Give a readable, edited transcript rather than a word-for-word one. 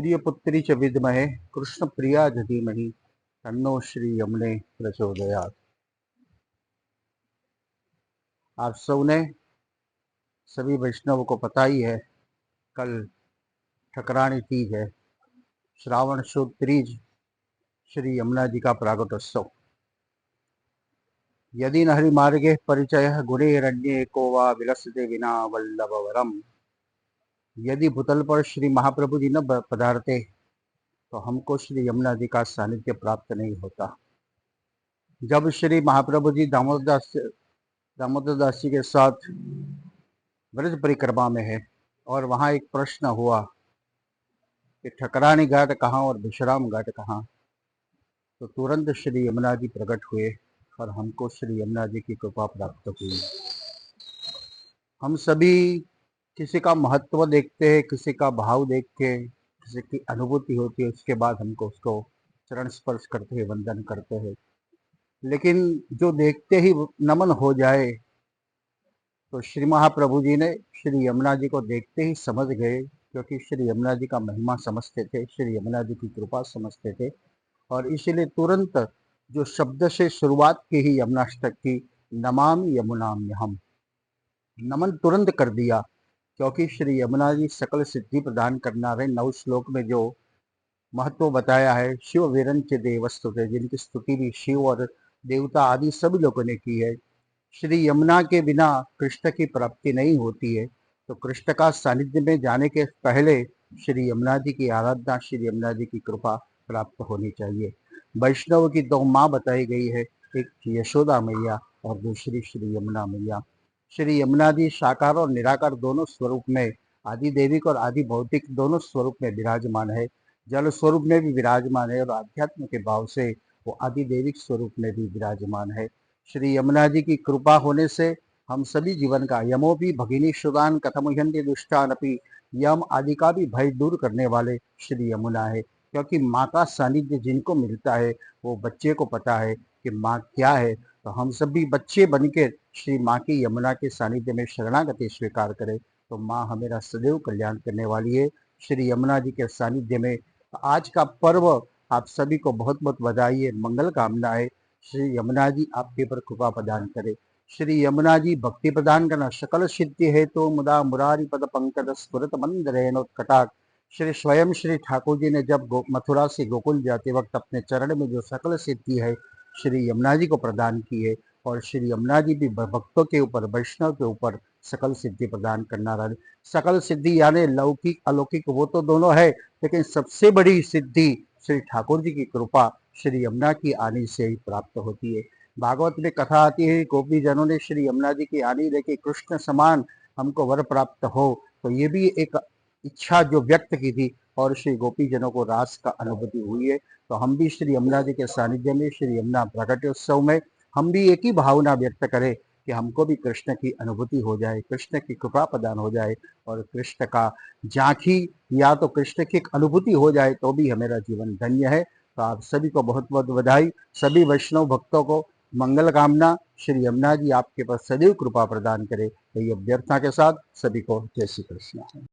सूर्यपुत्री च विद्महे कृष्ण प्रिया धीमहि तन्नो श्री यमुने प्रचोदयात्। आप सबने सभी वैष्णव को पता ही है, कल ठकरानी तीज है, श्रावण शुद्ध तीज, श्री यमुना जी का प्रागट्योत्सव। यदि न हरि मार्गे परिचय गुणेरण्ये को वा विलसते विना वल्लभवरम। यदि भूतल पर श्री महाप्रभु जी न पधारते तो हमको श्री यमुना जी का सानिध्य प्राप्त नहीं होता। जब श्री महाप्रभु जी दामोदर दास जी के साथ ब्रज परिक्रमा में है और वहाँ एक प्रश्न हुआ कि ठकरानी घाट कहाँ और विश्राम घाट कहाँ, तो तुरंत श्री यमुना जी प्रकट हुए और हमको श्री यमुना जी की कृपा प्राप्त हुई। हम सभी किसी का महत्व देखते हैं, किसी का भाव देख के किसी की अनुभूति होती है, उसके बाद हमको उसको चरण स्पर्श करते हैं, वंदन करते हैं। लेकिन जो देखते ही नमन हो जाए, तो श्री महाप्रभु जी ने श्री यमुना जी को देखते ही समझ गए, क्योंकि श्री यमुना जी का महिमा समझते थे, श्री यमुना जी की कृपा समझते थे। और इसीलिए तुरंत जो शब्द से शुरुआत की ही यमुनाष्टक की, नमामि यमुनाम्यहम्, नमन तुरंत कर दिया, क्योंकि श्री यमुना जी सकल सिद्धि प्रदान करना रहे। 9 श्लोक में जो महत्व बताया है, शिव वीरंच देवस्तुते, जिनकी स्तुति भी शिव और देवता आदि सभी लोगों ने की है। श्री यमुना के बिना कृष्ण की प्राप्ति नहीं होती है, तो कृष्ण का सानिध्य में जाने के पहले श्री यमुना जी की आराधना, श्री यमुना जी की कृपा प्राप्त होनी चाहिए। वैष्णव की 2 माँ बताई गई है, एक यशोदा मैया और दूसरी श्री यमुना मैया। श्री यमुना जी साकार और निराकार दोनों स्वरूप में, आदि देविक और आदि भौतिक दोनों स्वरूप में विराजमान है। जल स्वरूप में भी विराजमान है और आध्यात्म के भाव से वो आदि देविक स्वरूप में भी विराजमान है। श्री यमुना जी की कृपा होने से हम सभी जीवन का, यमोपि भगिनी सुदान कथमुह्यन्ति दुष्टान अपि, यम आदि का भी भय दूर करने वाले श्री यमुना है। क्योंकि माँ का सानिध्य जिनको मिलता है, वो बच्चे को पता है कि माँ क्या है। तो हम सभी बच्चे बनकर श्री माँ की यमुना के सानिध्य में शरणागति स्वीकार करें, तो माँ हमेरा सदैव कल्याण करने वाली है। श्री यमुना जी के सानिध्य में आज का पर्व आप सभी को बहुत बहुत बधाई है, मंगल कामना है। श्री यमुना जी आपके पर कृपा प्रदान करे। श्री यमुना जी भक्ति प्रदान करना, सकल सिद्धि है तो मुदा मुरारी पद पंकज स्फुरत मंदरेणोत्कटाक्ष। श्री स्वयं श्री ठाकुर जी ने जब मथुरा से गोकुल जाते वक्त अपने चरण में जो सकल सिद्धि है श्री यमुना जी को प्रदान की है, और श्री यमुना जी भी भक्तों के ऊपर, वैष्णव के ऊपर सकल सिद्धि प्रदान करना रहे। सकल सिद्धि यानी लौकिक अलौकिक वो तो दोनों है, लेकिन सबसे बड़ी सिद्धि श्री ठाकुर जी की कृपा श्री यमुना की आनी से ही प्राप्त होती है। भागवत में कथा आती है, गोपी जनों ने श्री यमुना जी की आनी लेके कृष्ण समान हमको वर प्राप्त हो, तो ये भी एक इच्छा जो व्यक्त की थी और श्री गोपी जनों को रास का अनुभूति हुई है। तो हम भी श्री यमुना जी के सानिध्य में, श्री यमुना प्रागट्योत्सव में हम भी एक ही भावना व्यक्त करें कि हमको भी कृष्ण की अनुभूति हो जाए, कृष्ण की कृपा प्रदान हो जाए, और कृष्ण का झांकी या तो कृष्ण की एक अनुभूति हो जाए तो भी हमारा जीवन धन्य है। तो आप सभी को बहुत बहुत बधाई, सभी वैष्णव भक्तों को मंगल कामना। श्री यमुना जी आपके पास सदैव कृपा प्रदान करे, तो ये अभ्यर्थना के साथ सभी को जय श्री कृष्ण।